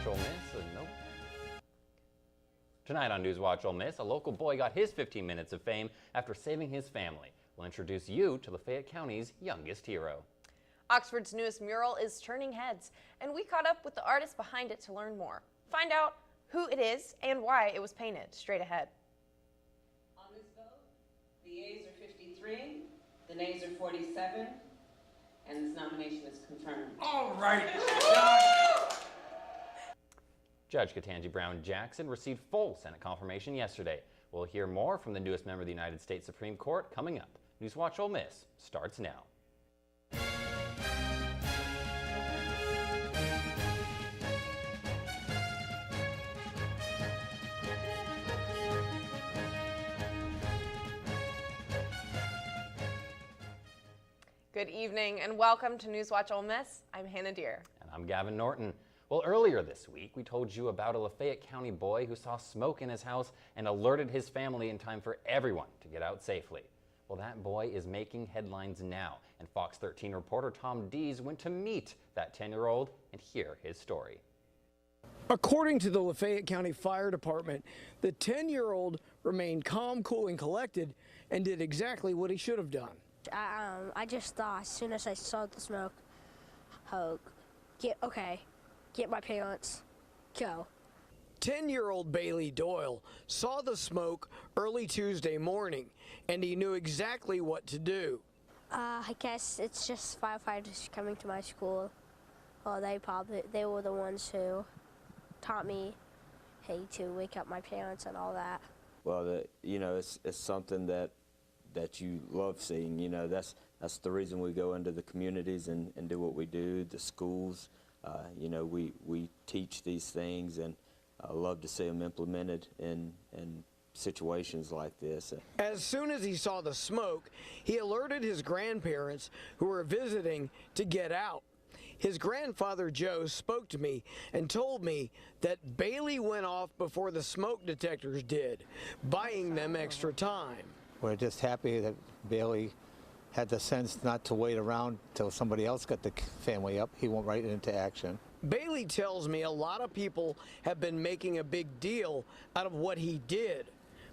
NewsWatch Ole Miss? Nope. Tonight on NewsWatch Ole Miss, a local boy got his 15 minutes of fame after saving his family. We'll introduce you to Lafayette County's youngest hero. Oxford's newest mural is turning heads, and we caught up with the artist behind it to learn more. Find out who it is and why it was painted straight ahead. On this vote, the yeas are 53, the nays are 47, and this nomination is confirmed. All right. Judge Ketanji Brown Jackson received full Senate confirmation yesterday. We'll hear more from the newest member of the United States Supreme Court coming up. NewsWatch Ole Miss starts now. Good evening and welcome to NewsWatch Ole Miss. I'm Hannah Deere. And I'm Gavin Norton. Well, earlier this week, we told you about a Lafayette County boy who saw smoke in his house and alerted his family in time for everyone to get out safely. Well, that boy is making headlines now, and Fox 13 reporter Tom Dees went to meet that 10-year-old and hear his story. According to the Lafayette County Fire Department, the 10-year-old remained calm, cool, and collected and did exactly what he should have done. I just thought as soon as I saw the smoke, get my parents, go. 10-year-old Bailey Doyle saw the smoke early Tuesday morning, and he knew exactly what to do. I guess it's just firefighters coming to my school. Well, they were the ones who taught me, hey, to wake up my parents and all that. Well, it's something that you love seeing. That's the reason we go into the communities and do what we do, the schools. We teach these things, and I love to see them implemented in situations like this. As soon as he saw the smoke, he alerted his grandparents who were visiting to get out. His grandfather Joe spoke to me and told me that Bailey went off before the smoke detectors did, buying them extra time. We're just happy that Bailey had the sense not to wait around till somebody else got the family up. He went right into action. Bailey tells me a lot of people have been making a big deal out of what he did,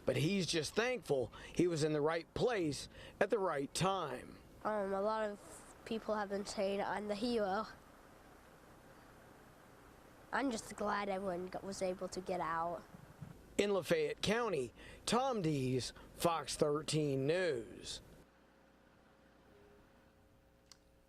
but he's just thankful he was in the right place at the right time. A lot of people have been saying I'm the hero. I'm just glad everyone was able to get out. In Lafayette County, Tom Dees, Fox 13 News.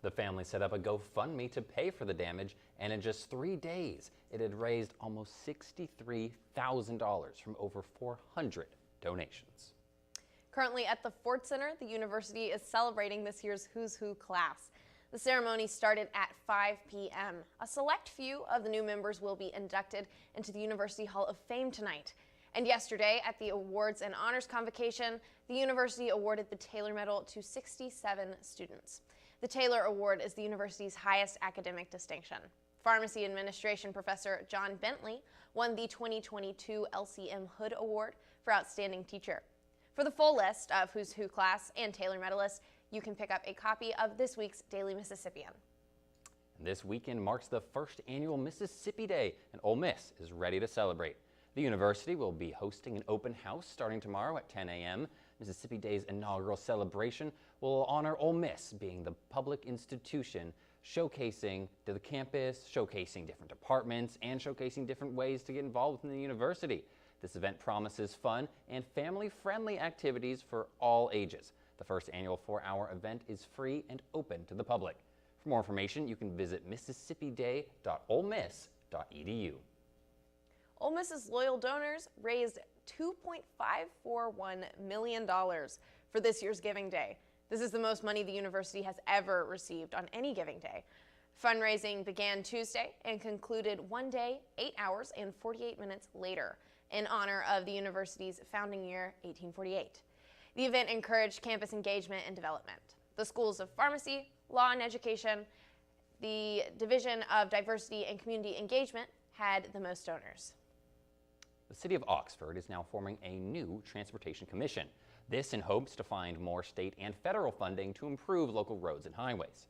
The family set up a GoFundMe to pay for the damage, and in just 3 days, it had raised almost $63,000 from over 400 donations. Currently at the Ford Center, the university is celebrating this year's Who's Who class. The ceremony started at 5 p.m. A select few of the new members will be inducted into the University Hall of Fame tonight. And yesterday, at the Awards and Honors Convocation, the university awarded the Taylor Medal to 67 students. The Taylor Award is the university's highest academic distinction. Pharmacy Administration Professor John Bentley won the 2022 LCM Hood Award for Outstanding Teacher. For the full list of Who's Who class and Taylor medalists, you can pick up a copy of this week's Daily Mississippian. This weekend marks the first annual Mississippi Day, and Ole Miss is ready to celebrate. The university will be hosting an open house starting tomorrow at 10 a.m. Mississippi Day's inaugural celebration will honor Ole Miss being the public institution showcasing to the campus, showcasing different departments, and showcasing different ways to get involved within the university. This event promises fun and family-friendly activities for all ages. The first annual 4-hour event is free and open to the public. For more information, you can visit mississippiday.olemiss.edu. Ole Miss's loyal donors raised $2.541 million for this year's Giving Day. This is the most money the university has ever received on any Giving Day. Fundraising began Tuesday and concluded 1 day, 8 hours, and 48 minutes later in honor of the university's founding year, 1848. The event encouraged campus engagement and development. The schools of pharmacy, law and education, the Division of Diversity and Community Engagement had the most donors. The city of Oxford is now forming a new transportation commission. This in hopes to find more state and federal funding to improve local roads and highways.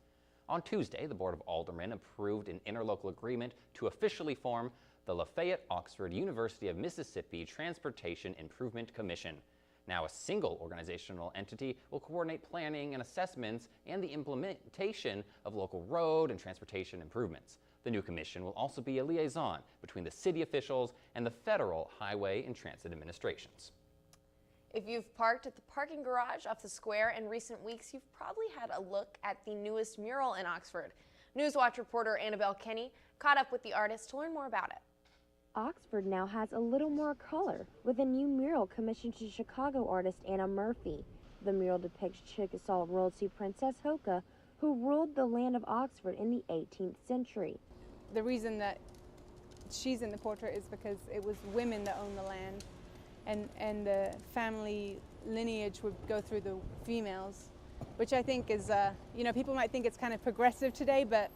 On Tuesday, the Board of Aldermen approved an interlocal agreement to officially form the Lafayette Oxford University of Mississippi Transportation Improvement Commission. Now a single organizational entity will coordinate planning and assessments and the implementation of local road and transportation improvements. The new commission will also be a liaison between the city officials and the federal highway and transit administrations. If you've parked at the parking garage off the square in recent weeks, you've probably had a look at the newest mural in Oxford. NewsWatch reporter Wnba caught up with the artist to learn more about it. Oxford now has a little more color, with a new mural commissioned to Chicago artist Anna Murphy. The mural depicts Chickasaw royalty Princess Hoka, who ruled the land of Oxford in the 18th century. The reason that she's in the portrait is because it was women that owned the land, and the family lineage would go through the females, which I think is, you know, people might think it's kind of progressive today, but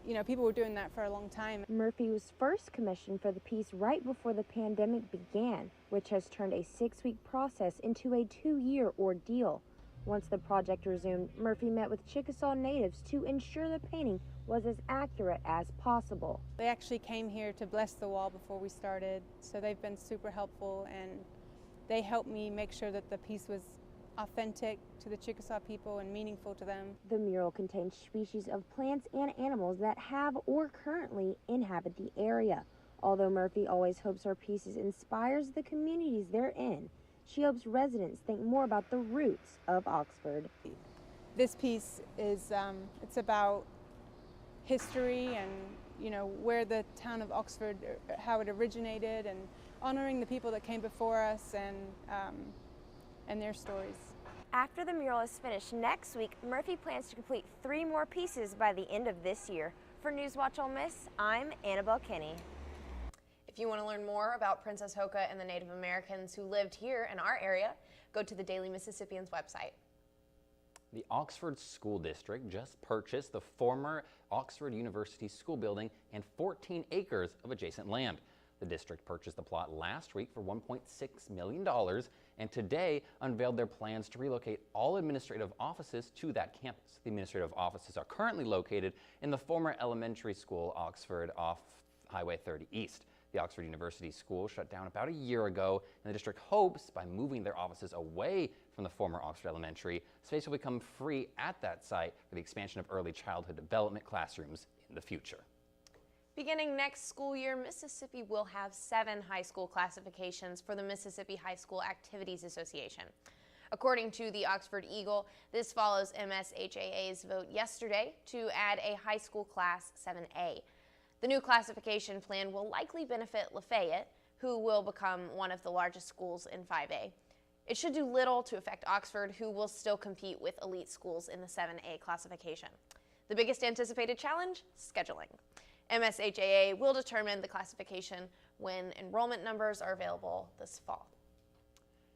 you know, people were doing that for a long time. Murphy was first commissioned for the piece right before the pandemic began, which has turned a 6-week process into a 2-year ordeal. Once the project resumed, Murphy met with Chickasaw natives to ensure the painting was as accurate as possible. They actually came here to bless the wall before we started, so they've been super helpful, and they helped me make sure that the piece was authentic to the Chickasaw people and meaningful to them. The mural contains species of plants and animals that have or currently inhabit the area. Although Murphy always hopes her pieces inspires the communities they're in, she hopes residents think more about the roots of Oxford. This piece is it's about history and, you know, where the town of Oxford, how it originated, and honoring the people that came before us and their stories. After the mural is finished next week, Murphy plans to complete 3 more pieces by the end of this year. For NewsWatch Ole Miss, I'm Wnba. If you want to learn more about Princess Hoka and the Native Americans who lived here in our area, go to the Daily Mississippian's website. The Oxford School District just purchased the former Oxford University School building and 14 acres of adjacent land. The district purchased the plot last week for $1.6 million and today unveiled their plans to relocate all administrative offices to that campus. The administrative offices are currently located in the former elementary school, Oxford, off Highway 30 East. The Oxford University School shut down about a year ago, and the district hopes by moving their offices away from the former Oxford Elementary, space will become free at that site for the expansion of early childhood development classrooms in the future. Beginning next school year, Mississippi will have 7 high school classifications for the Mississippi High School Activities Association. According to the Oxford Eagle, this follows MSHAA's vote yesterday to add a high school class 7A. The new classification plan will likely benefit Lafayette, who will become one of the largest schools in 5A. It should do little to affect Oxford, who will still compete with elite schools in the 7A classification. The biggest anticipated challenge? Scheduling. MSHAA will determine the classification when enrollment numbers are available this fall.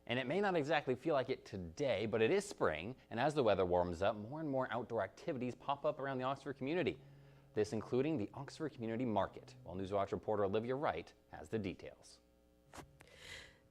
And it may not exactly feel like it today, but it is spring, and as the weather warms up, more and more outdoor activities pop up around the Oxford community. This including the Oxford Community Market, while NewsWatch reporter Olivia Wright has the details.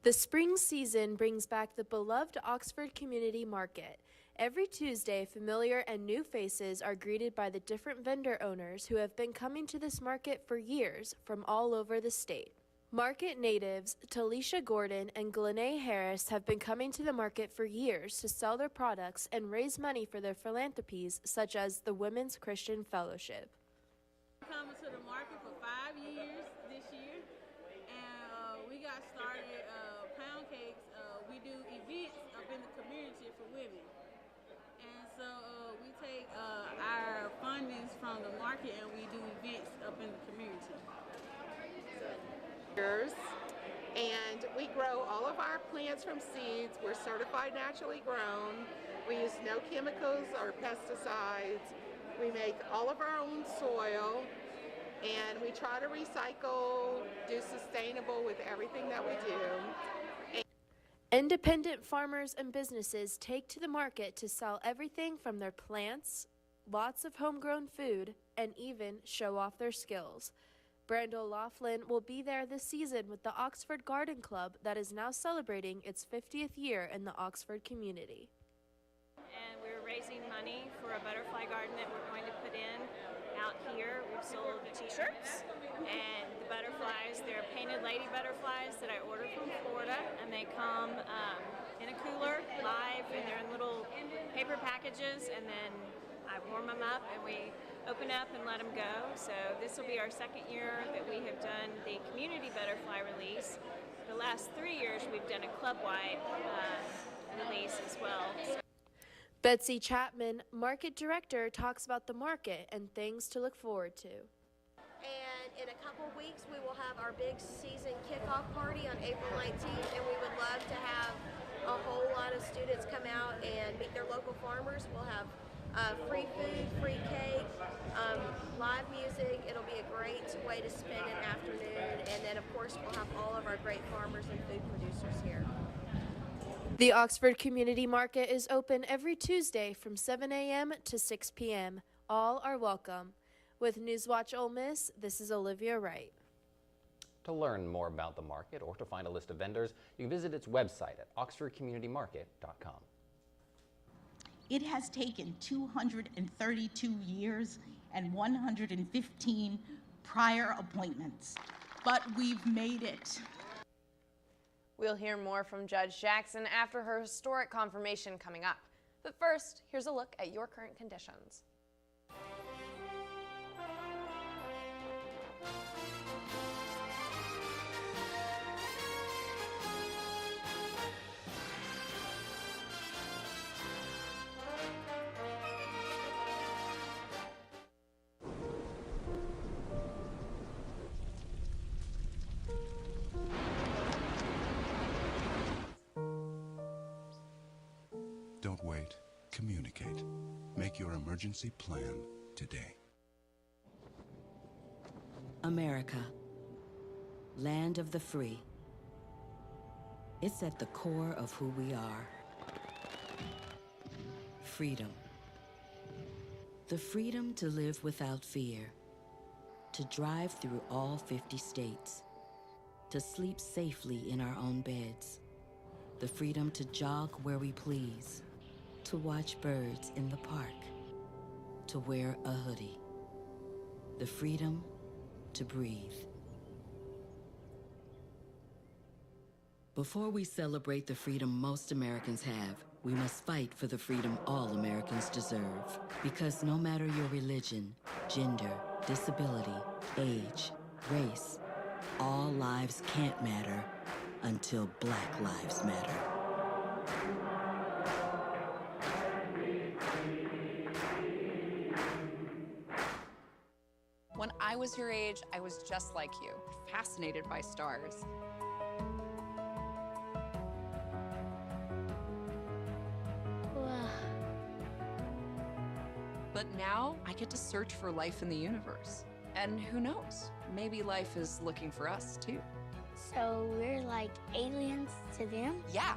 The spring season brings back the beloved Oxford Community Market. Every Tuesday, familiar and new faces are greeted by the different vendor owners who have been coming to this market for years from all over the state. Market natives Talisha Gordon and Glennae Harris have been coming to the market for years to sell their products and raise money for their philanthropies, such as the Women's Christian Fellowship. Coming to the market for 5 years this year, and we got started pound cakes. We do events up in the community for women, and so we take our fundings from the market and we do events up in the community. And we grow all of our plants from seeds. We're certified naturally grown. We use no chemicals or pesticides. We make all of our own soil, and we try to recycle, do sustainable with everything that we do. Independent farmers and businesses take to the market to sell everything from their plants, lots of homegrown food, and even show off their skills. Brandel Laughlin will be there this season with the Oxford Garden Club that is now celebrating its 50th year in the Oxford community. And we're raising money for a butterfly garden that we're going to put in, out here, we've sold t-shirts and the butterflies. They're painted lady butterflies that I ordered from Florida, and they come in a cooler live, and they're in little paper packages, and then I warm them up and we open up and let them go. So this will be our second year that we have done the community butterfly release. The last 3 years we've done a club-wide release as well. Betsy Chapman, Market Director, talks about the market and things to look forward to. And in a couple weeks we will have our big season kickoff party on April 19th, and we would love to have a whole lot of students come out and meet their local farmers. We'll have free food, free cake, live music. It'll be a great way to spend an afternoon, and then of course we'll have all of our great farmers and food producers here. The Oxford Community Market is open every Tuesday from 7 a.m. to 6 p.m. All are welcome. With NewsWatch Ole Miss, this is Olivia Wright. To learn more about the market or to find a list of vendors, you can visit its website at oxfordcommunitymarket.com. It has taken 232 years and 115 prior appointments, but we've made it. We'll hear more from Judge Jackson after her historic confirmation coming up. But first, here's a look at your current conditions. Don't wait. Communicate. Make your emergency plan today. America, land of the free. It's at the core of who we are. Freedom. The freedom to live without fear, to drive through all 50 states, to sleep safely in our own beds, the freedom to jog where we please, to watch birds in the park, to wear a hoodie, the freedom to breathe. Before we celebrate the freedom most Americans have, we must fight for the freedom all Americans deserve. Because no matter your religion, gender, disability, age, race, all lives can't matter until Black Lives Matter. When I was your age, I was just like you, fascinated by stars. But now I get to search for life in the universe. And who knows, maybe life is looking for us too. So we're like aliens to them? Yeah.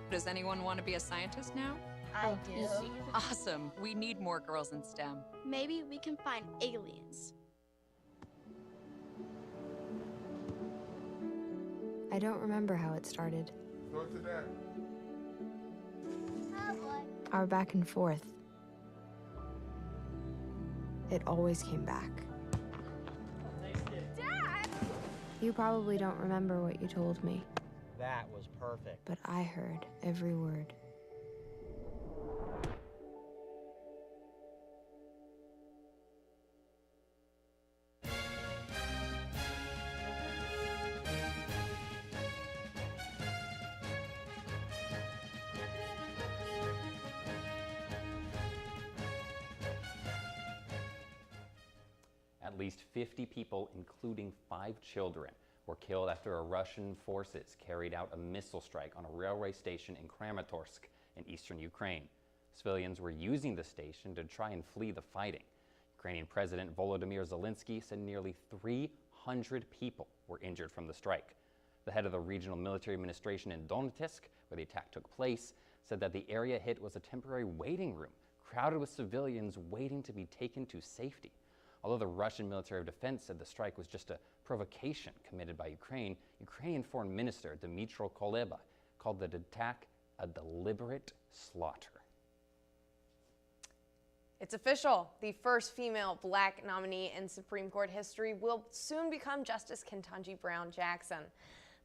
Does anyone want to be a scientist now? I do. Awesome. We need more girls in STEM. Maybe we can find aliens. I don't remember how it started. Go to that. Our back and forth. It always came back. Dad! You probably don't remember what you told me, That was perfect. but I heard every word. At least 50 people, including 5 children, were killed after Russian forces carried out a missile strike on a railway station in Kramatorsk in eastern Ukraine. Civilians were using the station to try and flee the fighting. Ukrainian President Volodymyr Zelensky said nearly 300 people were injured from the strike. The head of the regional military administration in Donetsk, where the attack took place, said that the area hit was a temporary waiting room crowded with civilians waiting to be taken to safety. Although the Russian military of defense said the strike was just a provocation committed by Ukraine, Ukrainian Foreign Minister Dmytro Kuleba called the attack a deliberate slaughter. It's official. The first female black nominee in Supreme Court history will soon become Justice Ketanji Brown Jackson.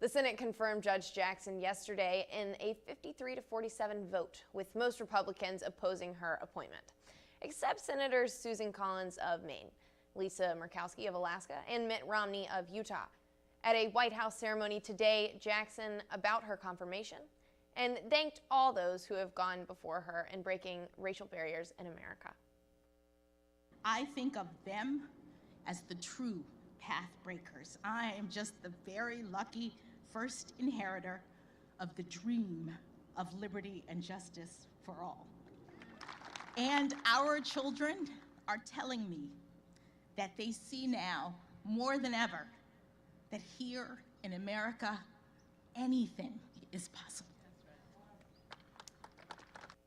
The Senate confirmed Judge Jackson yesterday in a 53-47 vote, with most Republicans opposing her appointment, except Senators Susan Collins of Maine, Lisa Murkowski of Alaska, and Mitt Romney of Utah. At a White House ceremony today, Jackson about her confirmation and thanked all those who have gone before her in breaking racial barriers in America. I think of them as the true path breakers. I am just the very lucky first inheritor of the dream of liberty and justice for all. And our children are telling me that they see now, more than ever, that here in America, anything is possible.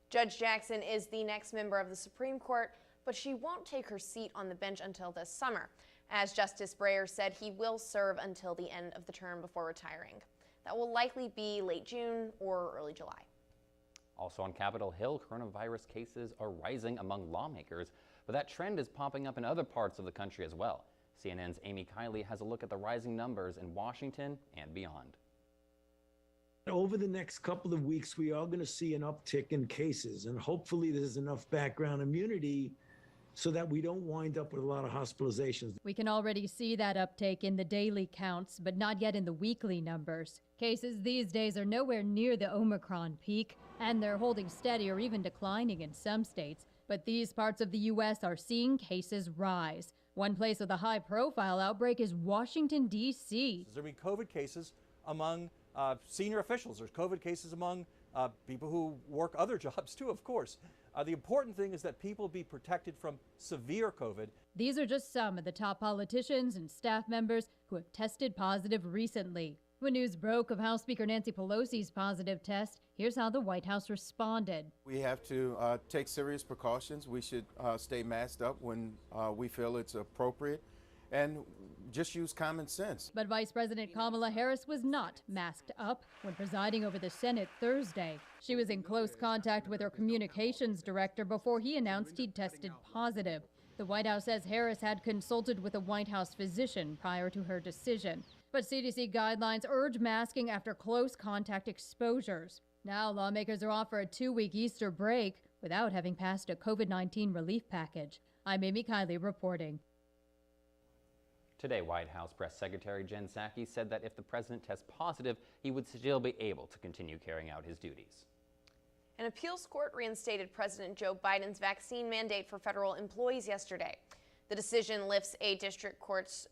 Judge Jackson is the next member of the Supreme Court, but she won't take her seat on the bench until this summer. As Justice Breyer said, he will serve until the end of the term before retiring. That will likely be late June or early July. Also on Capitol Hill, coronavirus cases are rising among lawmakers, but that trend is popping up in other parts of the country as well. CNN's Amy Kiley has a look at the rising numbers in Washington and beyond. Over the next couple of weeks, we are going to see an uptick in cases, and hopefully there's enough background immunity so that we don't wind up with a lot of hospitalizations. We can already see that uptake in the daily counts, but not yet in the weekly numbers. Cases these days are nowhere near the Omicron peak, and they're holding steady or even declining in some states. But these parts of the U.S. are seeing cases rise. One place with a high-profile outbreak is Washington, D.C. There have been COVID cases among senior officials. There's COVID cases among people who work other jobs too, of course. The important thing is that people be protected from severe COVID. These are just some of the top politicians and staff members who have tested positive recently. When news broke of House Speaker Nancy Pelosi's positive test, here's how the White House responded. We have to take serious precautions. We should stay masked up when we feel it's appropriate, and just use common sense. But Vice President Kamala Harris was not masked up when presiding over the Senate Thursday. She was in close contact with her communications director before he announced he'd tested positive. The White House says Harris had consulted with a White House physician prior to her decision. But CDC guidelines urge masking after close contact exposures. Now lawmakers are offered a 2-week Easter break without having passed a COVID-19 relief package. I'm Amy Kiley reporting. Today, White House Press Secretary Jen Psaki said that if the president tests positive, he would still be able to continue carrying out his duties. An appeals court reinstated President Joe Biden's vaccine mandate for federal employees yesterday. The decision lifts a district court's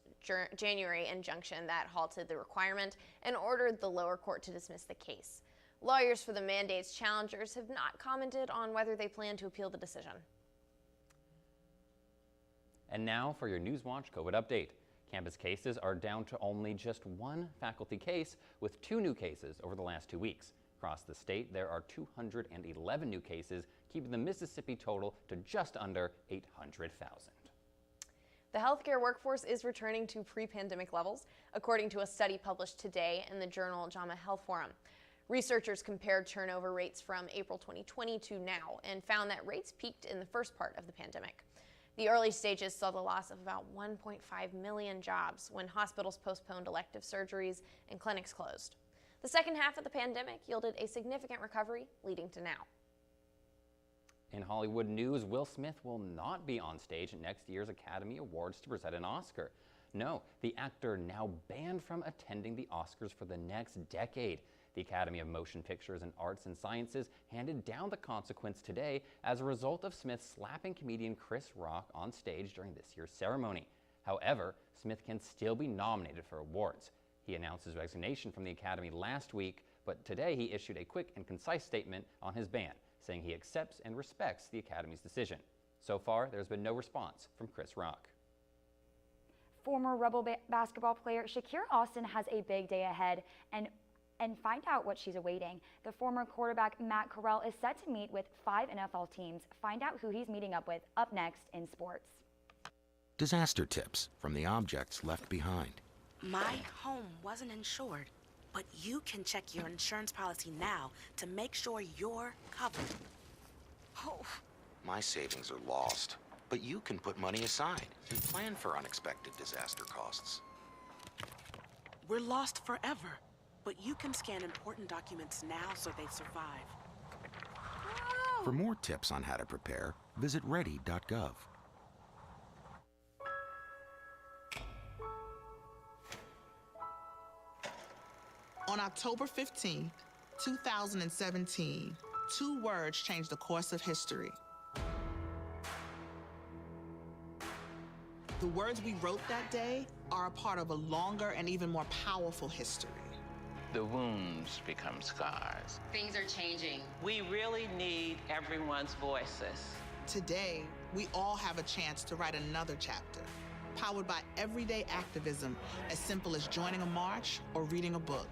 January injunction that halted the requirement and ordered the lower court to dismiss the case. Lawyers for the mandate's challengers have not commented on whether they plan to appeal the decision. And now for your NewsWatch COVID update. Campus cases are down to only just one faculty case, with 2 new cases over the last 2 weeks. Across the state, there are 211 new cases, keeping the Mississippi total to just under 800,000. The healthcare workforce is returning to pre-pandemic levels, according to a study published today in the journal JAMA Health Forum. Researchers compared turnover rates from April 2020 to now and found that rates peaked in the first part of the pandemic. The early stages saw the loss of about 1.5 million jobs when hospitals postponed elective surgeries and clinics closed. The second half of the pandemic yielded a significant recovery, leading to now. In Hollywood news, Will Smith will not be on stage at next year's Academy Awards to present an Oscar. No, the actor now banned from attending the Oscars for the next decade. The Academy of Motion Pictures and Arts and Sciences handed down the consequence today as a result of Smith slapping comedian Chris Rock on stage during this year's ceremony. However, Smith can still be nominated for awards. He announced his resignation from the Academy last week, but today he issued a quick and concise statement on his ban, saying he accepts and respects the Academy's decision. So far, there's been no response from Chris Rock. Former Rebel basketball player Shakira Austin has a big day ahead and find out what she's awaiting. The former quarterback Matt Carrell is set to meet with 5 NFL teams. Find out who he's meeting up with up next in sports. Disaster tips from the objects left behind. My home wasn't insured, but you can check your insurance policy now to make sure you're covered. Oh, My savings are lost, but you can put money aside and plan for unexpected disaster costs. We're lost forever, but you can scan important documents now so they survive. For more tips on how to prepare, visit ready.gov. On October 15, 2017, 2 words changed the course of history. The words we wrote that day are a part of a longer and even more powerful history. The wounds become scars. Things are changing. We really need everyone's voices. Today, we all have a chance to write another chapter, powered by everyday activism as simple as joining a march or reading a book,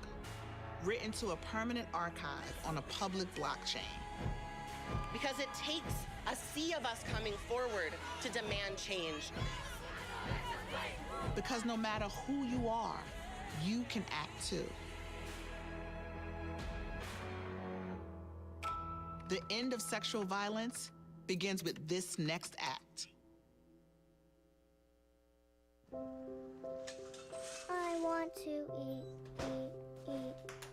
written to a permanent archive on a public blockchain. Because it takes a sea of us coming forward to demand change. Because no matter who you are, you can act too. The end of sexual violence begins with this next act. I want to eat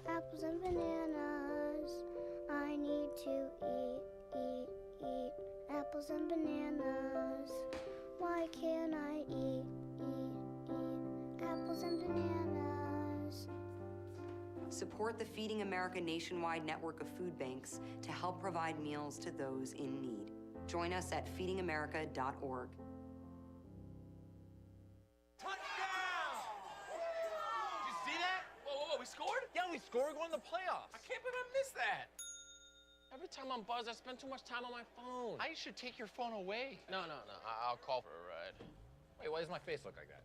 apples and bananas. I need to eat apples and bananas. Why can't I eat apples and bananas? Support the Feeding America nationwide network of food banks to help provide meals to those in need. Join us at feedingamerica.org. We scored? Yeah, we scored. We're going to the playoffs. I can't believe I missed that. Every time I'm buzzed, I spend too much time on my phone. I should take your phone away. No. I'll call for a ride. Wait, why does my face look like that?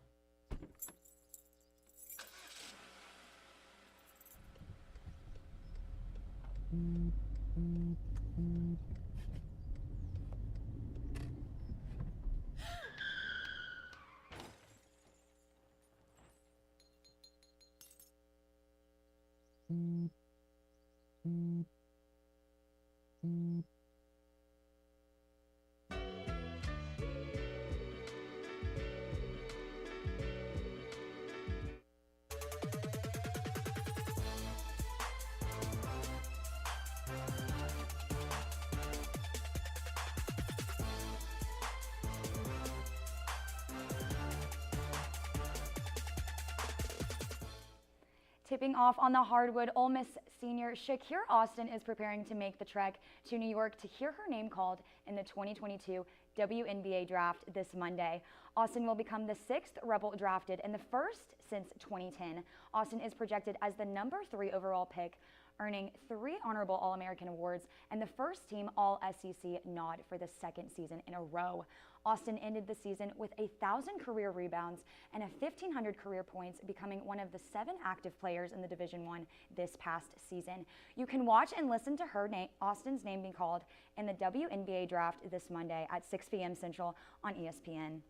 Tipping off on the hardwood, Ole Miss senior Shakir Austin is preparing to make the trek to New York to hear her name called in the 2022 WNBA Draft this Monday. Austin will become the 6th Rebel drafted and the first since 2010. Austin is projected as the number 3 overall pick, earning 3 honorable All-American awards and the first team All-SEC nod for the 2nd season in a row. Austin ended the season with 1,000 career rebounds and 1,500 career points, becoming one of the 7 active players in the Division I this past season. You can watch and listen to Austin's name being called in the WNBA Draft this Monday at 6 p.m. Central on ESPN.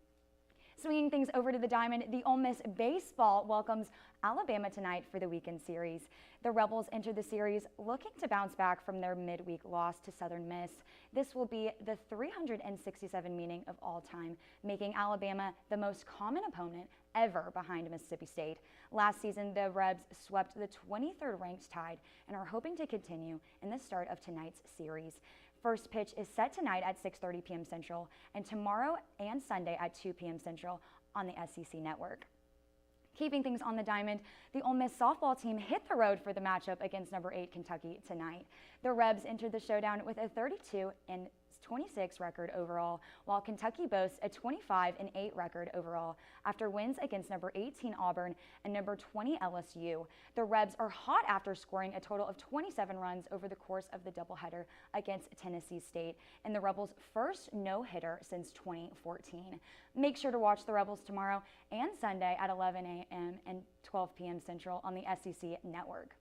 Swinging things over to the diamond, the Ole Miss baseball welcomes Alabama tonight for the weekend series. The Rebels enter the series looking to bounce back from their midweek loss to Southern Miss. This will be the 367 meeting of all time, making Alabama the most common opponent ever behind Mississippi State. Last season, the Rebs swept the 23rd ranked Tide and are hoping to continue in the start of tonight's series. First pitch is set tonight at 6:30 p.m. Central and tomorrow and Sunday at 2 p.m. Central on the SEC network. Keeping things on the diamond, the Ole Miss softball team hit the road for the matchup against number 8 Kentucky tonight. The Rebs entered the showdown with a 32-26 record overall, while Kentucky boasts a 25-8 record overall after wins against number 18 Auburn and number 20 LSU. The Rebs are hot after scoring a total of 27 runs over the course of the doubleheader against Tennessee State, and the Rebels' first no-hitter since 2014. Make sure to watch the Rebels tomorrow and Sunday at 11 a.m. and 12 p.m. Central on the SEC network.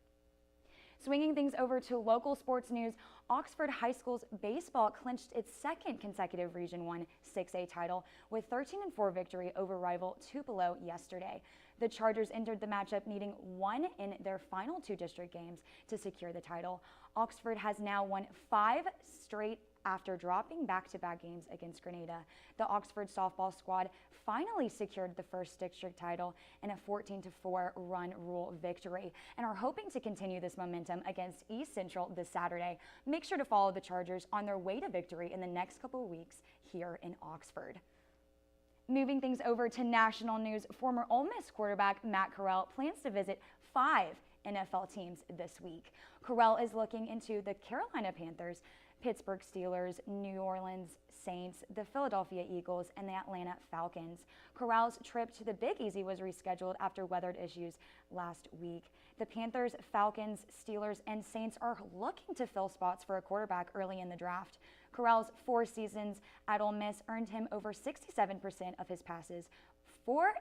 Swinging things over to local sports news, Oxford High School's baseball clinched its 2nd consecutive Region 1 6A title with 13-4 victory over rival Tupelo yesterday. The Chargers entered the matchup needing 1 in their final 2 district games to secure the title. Oxford has now won 5 straight after dropping back-to-back games against Grenada. The Oxford softball squad finally secured the first district title in a 14-4 run rule victory and are hoping to continue this momentum against East Central this Saturday. Make sure to follow the Chargers on their way to victory in the next couple of weeks here in Oxford. Moving things over to national news, former Ole Miss quarterback Matt Carrell plans to visit 5 NFL teams this week. Carrell is looking into the Carolina Panthers, Pittsburgh Steelers, New Orleans Saints, the Philadelphia Eagles, and the Atlanta Falcons. Carrell's trip to the Big Easy was rescheduled after weather issues last week. The Panthers, Falcons, Steelers, and Saints are looking to fill spots for a quarterback early in the draft. Carrell's 4 seasons at Ole Miss earned him over 67% of his passes for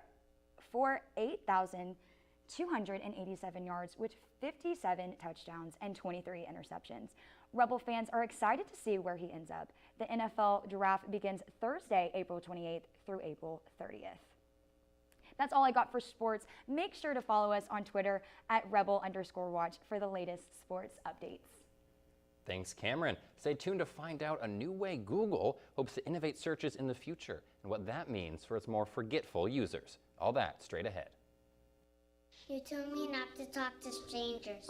8,287 yards with 57 touchdowns and 23 interceptions. Rebel fans are excited to see where he ends up. The NFL draft begins Thursday, April 28th through April 30th. That's all I got for sports. Make sure to follow us on Twitter at @Rebel_Watch for the latest sports updates. Thanks, Cameron. Stay tuned to find out a new way Google hopes to innovate searches in the future and what that means for its more forgetful users. All that straight ahead. You told me not to talk to strangers.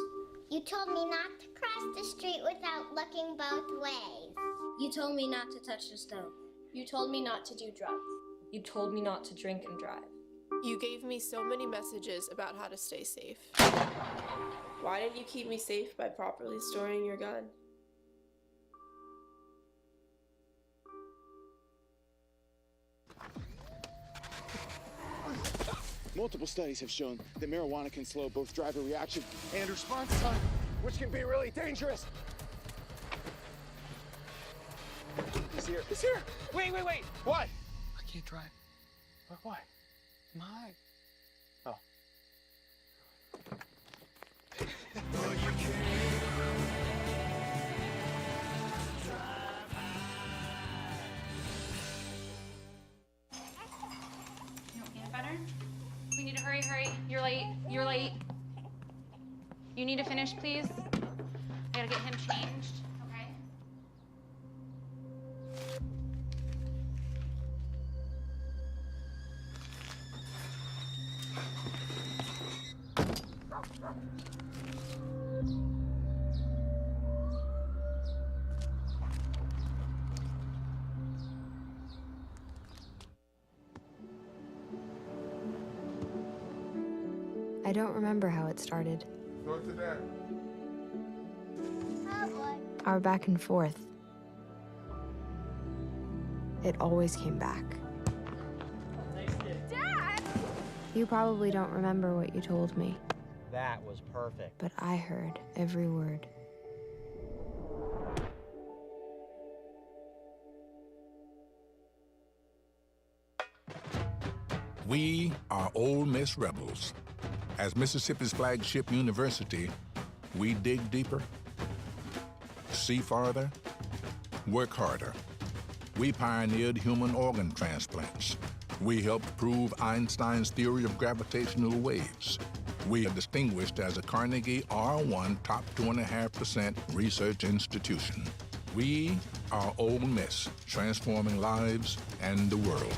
You told me not to cross the street without looking both ways. You told me not to touch the stove. You told me not to do drugs. You told me not to drink and drive. You gave me so many messages about how to stay safe. Why didn't you keep me safe by properly storing your gun? Multiple studies have shown that marijuana can slow both driver reaction and response time, which can be really dangerous. He's here. He's here. Wait. What? I can't drive. Why? My. Oh. You want peanut butter? We need to hurry. You're late. You need to finish, please. I gotta get him changed, okay? I don't remember how it started. Go to that. Oh boy. Our back and forth. It always came back. Dad! You probably don't remember what you told me, That was perfect. but I heard every word. We are Ole Miss Rebels. As Mississippi's flagship university, we dig deeper, see farther, work harder. We pioneered human organ transplants. We helped prove Einstein's theory of gravitational waves. We are distinguished as a Carnegie R1 top 2.5% research institution. We are Ole Miss, transforming lives and the world.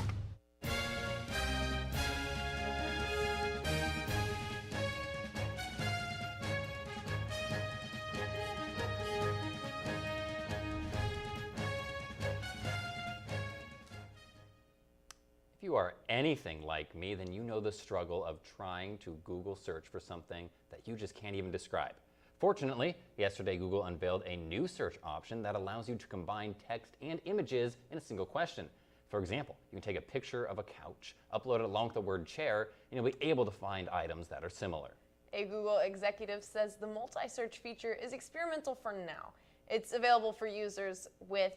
If you are anything like me, then you know the struggle of trying to Google search for something that you just can't even describe. Fortunately, yesterday Google unveiled a new search option that allows you to combine text and images in a single question. For example, you can take a picture of a couch, upload it along with the word chair, and you'll be able to find items that are similar. A Google executive says the multi-search feature is experimental for now. It's available for users with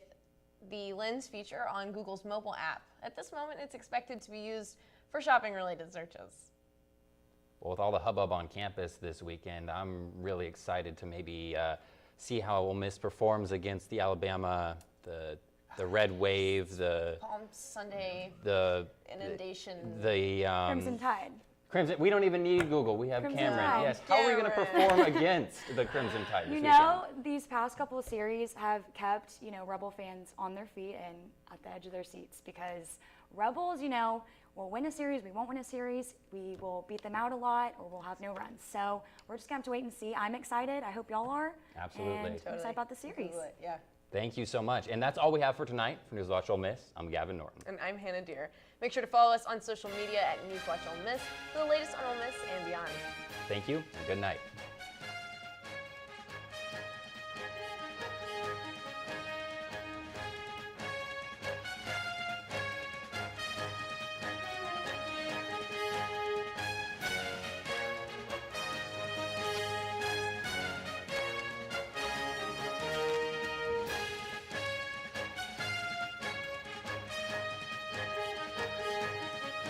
the Lens feature on Google's mobile app. At this moment, it's expected to be used for shopping-related searches. Well, with all the hubbub on campus this weekend, I'm really excited to maybe see how Ole Miss performs against the Alabama, the Red Wave, the Palm Sunday the inundation, the Crimson Tide. Crimson, we don't even need Google. We have Crimson Cameron. Tide. Yes. How are we going to perform against the Crimson Tide? You know, these past couple of series have kept, Rebel fans on their feet and at the edge of their seats because Rebels, will win a series, we won't win a series, we will beat them out a lot, or we'll have no runs. So we're just going to have to wait and see. I'm excited. I hope y'all are. Absolutely. And I'm excited about the series. Yeah. Thank you so much. And that's all we have for tonight. For NewsWatch Ole Miss, I'm Gavin Norton. And I'm Hannah Deere. Make sure to follow us on social media at NewsWatch Ole Miss for the latest on Ole Miss and beyond. Thank you, and good night.